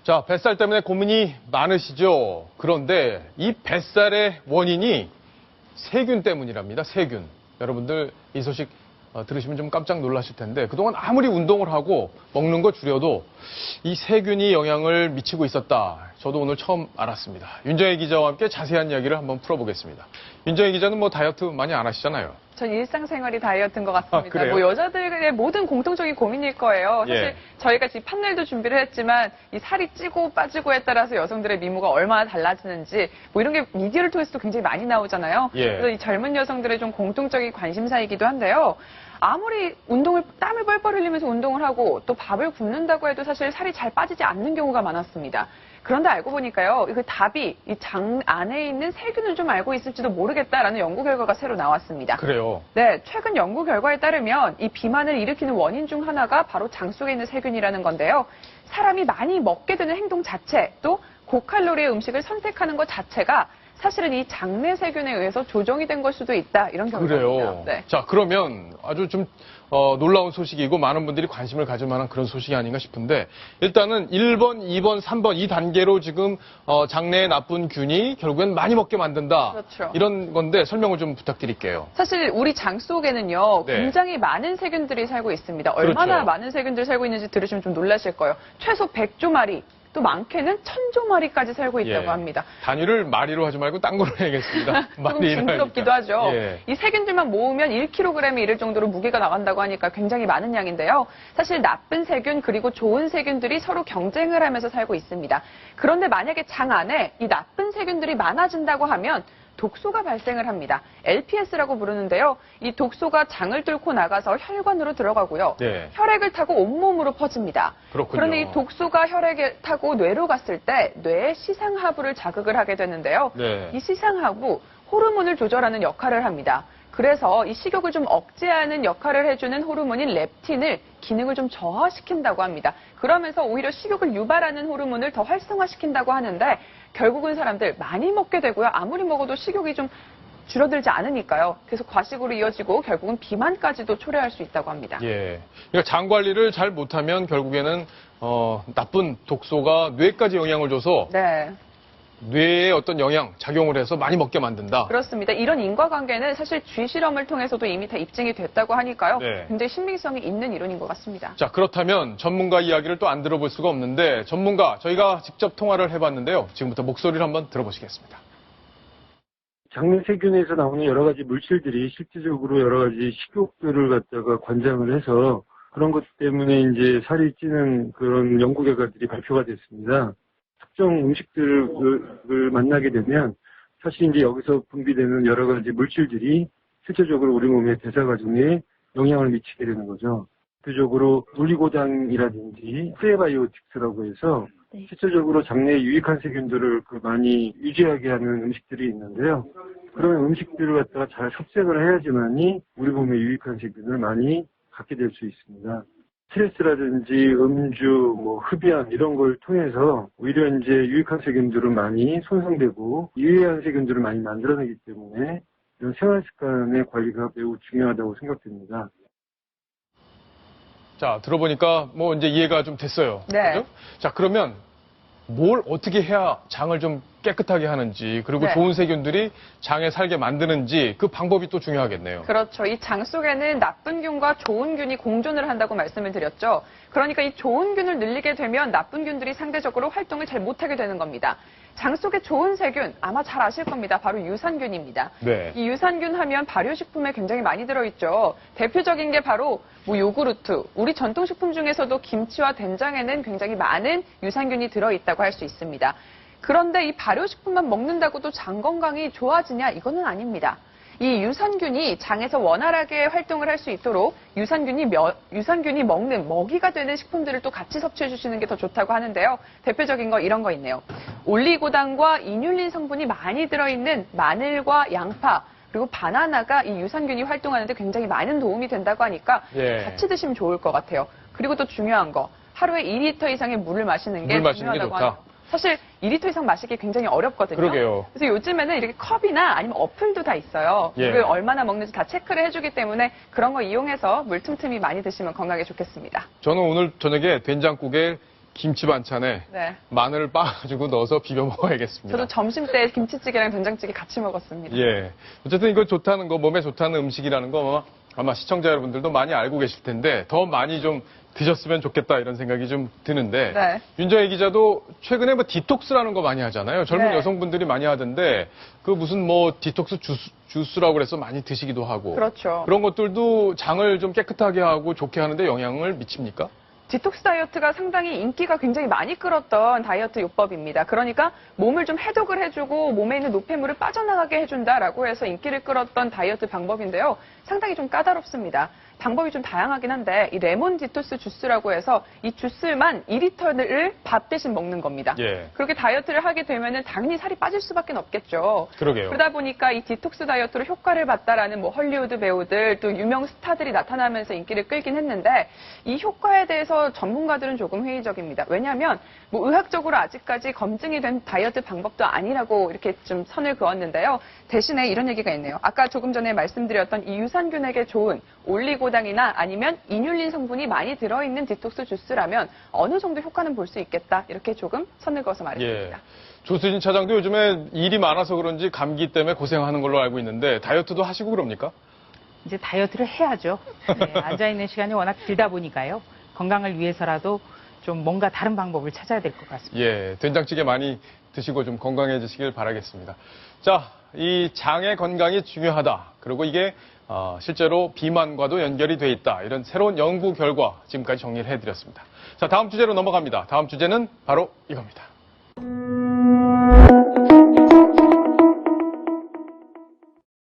자, 뱃살 때문에 고민이 많으시죠? 그런데 이 뱃살의 원인이 세균 때문이랍니다. 세균. 여러분들 이 소식 들으시면 좀 깜짝 놀라실 텐데 그동안 아무리 운동을 하고 먹는 거 줄여도 이 세균이 영향을 미치고 있었다. 저도 오늘 처음 알았습니다. 윤정혜 기자와 함께 자세한 이야기를 한번 풀어보겠습니다. 윤정혜 기자는 뭐 다이어트 많이 안 하시잖아요. 전 일상생활이 다이어트인 것 같습니다. 그래요? 뭐 여자들의 모든 공통적인 고민일 거예요. 사실 예. 저희가 지금 판넬도 준비를 했지만 이 살이 찌고 빠지고에 따라서 여성들의 미모가 얼마나 달라지는지 뭐 이런 게 미디어를 통해서도 굉장히 많이 나오잖아요. 예. 그래서 이 젊은 여성들의 좀 공통적인 관심사이기도 한데요. 아무리 땀을 뻘뻘 흘리면서 운동을 하고 또 밥을 굶는다고 해도 사실 살이 잘 빠지지 않는 경우가 많았습니다. 그런데 알고 보니까요, 그 답이 이 장 안에 있는 세균을 좀 알고 있을지도 모르겠다라는 연구 결과가 새로 나왔습니다. 그래요? 네, 최근 연구 결과에 따르면 이 비만을 일으키는 원인 중 하나가 바로 장 속에 있는 세균이라는 건데요. 사람이 많이 먹게 되는 행동 자체, 또 고칼로리의 음식을 선택하는 것 자체가 사실은 이 장내 세균에 의해서 조정이 된 걸 수도 있다, 이런 결과입니다. 그래요. 네. 자, 그러면 아주 좀 놀라운 소식이고 많은 분들이 관심을 가질 만한 그런 소식이 아닌가 싶은데 일단은 1번, 2번, 3번 이 단계로 지금 장내에 나쁜 균이 결국엔 많이 먹게 만든다. 그렇죠. 이런 건데 설명을 좀 부탁드릴게요. 사실 우리 장 속에는요, 네. 굉장히 많은 세균들이 살고 있습니다. 얼마나 그렇죠. 많은 세균들이 살고 있는지 들으시면 좀 놀라실 거예요. 최소 100조 마리, 또 많게는 1000조 마리까지 살고 있다고 예. 합니다. 단위를 마리로 하지 말고 딴 걸로 해야겠습니다. 조금 징그럽기도 하죠. 예. 이 세균들만 모으면 1kg에 이를 정도로 무게가 나간다고 하니까 굉장히 많은 양인데요. 사실 나쁜 세균 그리고 좋은 세균들이 서로 경쟁을 하면서 살고 있습니다. 그런데 만약에 장 안에 이 나쁜 세균들이 많아진다고 하면 독소가 발생을 합니다. LPS라고 부르는데요. 이 독소가 장을 뚫고 나가서 혈관으로 들어가고요. 네. 혈액을 타고 온몸으로 퍼집니다. 그렇군요. 그런데 이 독소가 혈액을 타고 뇌로 갔을 때 뇌의 시상하부를 자극을 하게 되는데요. 네. 이 시상하부, 호르몬을 조절하는 역할을 합니다. 그래서 이 식욕을 좀 억제하는 역할을 해주는 호르몬인 렙틴을 기능을 좀 저하시킨다고 합니다. 그러면서 오히려 식욕을 유발하는 호르몬을 더 활성화시킨다고 하는데 결국은 사람들 많이 먹게 되고요. 아무리 먹어도 식욕이 좀 줄어들지 않으니까요. 계속 과식으로 이어지고 결국은 비만까지도 초래할 수 있다고 합니다. 예. 그러니까 장 관리를 잘 못하면 결국에는 나쁜 독소가 뇌까지 영향을 줘서 네. 뇌에 어떤 영향, 작용을 해서 많이 먹게 만든다. 그렇습니다. 이런 인과관계는 사실 쥐 실험을 통해서도 이미 다 입증이 됐다고 하니까요. 네. 굉장히 신빙성이 있는 이론인 것 같습니다. 자, 그렇다면 전문가 이야기를 또 안 들어볼 수가 없는데 전문가 저희가 직접 통화를 해봤는데요. 지금부터 목소리를 한번 들어보시겠습니다. 장내 세균에서 나오는 여러 가지 물질들이 실질적으로 여러 가지 식욕들을 갖다가 관장을 해서 그런 것 때문에 이제 살이 찌는 그런 연구 결과들이 발표가 됐습니다. 특정 음식들을 만나게 되면 사실 이제 여기서 분비되는 여러 가지 물질들이 실질적으로 우리 몸의 대사 과정에 영향을 미치게 되는 거죠. 대표적으로 올리고당이라든지 프레바이오틱스라고 해서 실질적으로 장내에 유익한 세균들을 많이 유지하게 하는 음식들이 있는데요. 그런 음식들을 갖다가 잘 섭색을 해야지만이 우리 몸에 유익한 세균을 많이 갖게 될 수 있습니다. 스트레스라든지 음주, 흡연 이런 걸 통해서 오히려 이제 유익한 세균들은 많이 손상되고 유해한 세균들을 많이 만들어내기 때문에 이런 생활 습관의 관리가 매우 중요하다고 생각됩니다. 자, 들어보니까 뭐 이제 이해가 좀 됐어요. 네. 그죠? 자, 그러면 뭘 어떻게 해야 장을 좀 깨끗하게 하는지 그리고 네. 좋은 세균들이 장에 살게 만드는지 그 방법이 또 중요하겠네요. 그렇죠. 이 장 속에는 나쁜 균과 좋은 균이 공존을 한다고 말씀을 드렸죠. 그러니까 이 좋은 균을 늘리게 되면 나쁜 균들이 상대적으로 활동을 잘 못하게 되는 겁니다. 장 속에 좋은 세균, 아마 잘 아실 겁니다. 바로 유산균입니다. 네. 이 유산균 하면 발효식품에 굉장히 많이 들어있죠. 대표적인 게 바로 요구르트, 우리 전통식품 중에서도 김치와 된장에는 굉장히 많은 유산균이 들어있다고 할 수 있습니다. 그런데 이 발효식품만 먹는다고 또 장 건강이 좋아지냐? 이거는 아닙니다. 이 유산균이 장에서 원활하게 활동을 할 수 있도록 유산균이 먹는 먹이가 되는 식품들을 또 같이 섭취해 주시는 게 더 좋다고 하는데요. 대표적인 거 이런 거 있네요. 올리고당과 이뉼린 성분이 많이 들어있는 마늘과 양파, 그리고 바나나가 이 유산균이 활동하는데 굉장히 많은 도움이 된다고 하니까 예. 같이 드시면 좋을 것 같아요. 그리고 또 중요한 거, 하루에 2리터 이상의 물을 마시는 게 물 마시는 게 중요하다고 좋다. 하네요. 사실 2리터 이상 마시기 굉장히 어렵거든요. 그러게요. 그래서 요즘에는 이렇게 컵이나 아니면 어플도 다 있어요. 예. 물을 얼마나 먹는지 다 체크를 해주기 때문에 그런 거 이용해서 물 틈틈이 많이 드시면 건강에 좋겠습니다. 저는 오늘 저녁에 된장국에 김치 반찬에 네. 마늘을 빻아가지고 넣어서 비벼 먹어야겠습니다. 저도 점심 때 김치찌개랑 된장찌개 같이 먹었습니다. 예. 어쨌든 이거 좋다는 거, 몸에 좋다는 음식이라는 거 아마 시청자 여러분들도 많이 알고 계실 텐데 더 많이 좀 드셨으면 좋겠다 이런 생각이 좀 드는데 네. 윤정혜 기자도 최근에 뭐 디톡스라는 거 많이 하잖아요. 젊은 네. 여성분들이 많이 하던데 그 무슨 뭐 디톡스 주스라고 그래서 많이 드시기도 하고 그렇죠. 그런 것들도 장을 좀 깨끗하게 하고 좋게 하는데 영향을 미칩니까? 디톡스 다이어트가 상당히 인기가 굉장히 많이 끌었던 다이어트 요법입니다. 그러니까 몸을 좀 해독을 해주고 몸에 있는 노폐물을 빠져나가게 해준다라고 해서 인기를 끌었던 다이어트 방법인데요. 상당히 좀 까다롭습니다. 방법이 좀 다양하긴 한데 이 레몬 디톡스 주스라고 해서 이 주스만 2리터를 밥 대신 먹는 겁니다. 예. 그렇게 다이어트를 하게 되면은 당연히 살이 빠질 수밖에 없겠죠. 그러게요. 그러다 보니까 이 디톡스 다이어트로 효과를 봤다라는 뭐 헐리우드 배우들 또 유명 스타들이 나타나면서 인기를 끌긴 했는데 이 효과에 대해서 전문가들은 조금 회의적입니다. 왜냐하면 뭐 의학적으로 아직까지 검증이 된 다이어트 방법도 아니라고 이렇게 좀 선을 그었는데요. 대신에 이런 얘기가 있네요. 아까 조금 전에 말씀드렸던 이 유산균에게 좋은 올리고당이나 아니면 이뉼린 성분이 많이 들어있는 디톡스 주스라면 어느 정도 효과는 볼 수 있겠다. 이렇게 조금 선을 그어서 말했습니다. 예. 조수진 차장도 요즘에 일이 많아서 그런지 감기 때문에 고생하는 걸로 알고 있는데 다이어트도 하시고 그럽니까? 이제 다이어트를 해야죠. 네, 앉아있는 시간이 워낙 길다 보니까요. 건강을 위해서라도 좀 뭔가 다른 방법을 찾아야 될 것 같습니다. 예, 된장찌개 많이 드시고 좀 건강해지시길 바라겠습니다. 자, 이 장의 건강이 중요하다. 그리고 이게 실제로 비만과도 연결이 돼 있다. 이런 새로운 연구 결과 지금까지 정리를 해드렸습니다. 자, 다음 주제로 넘어갑니다. 다음 주제는 바로 이겁니다.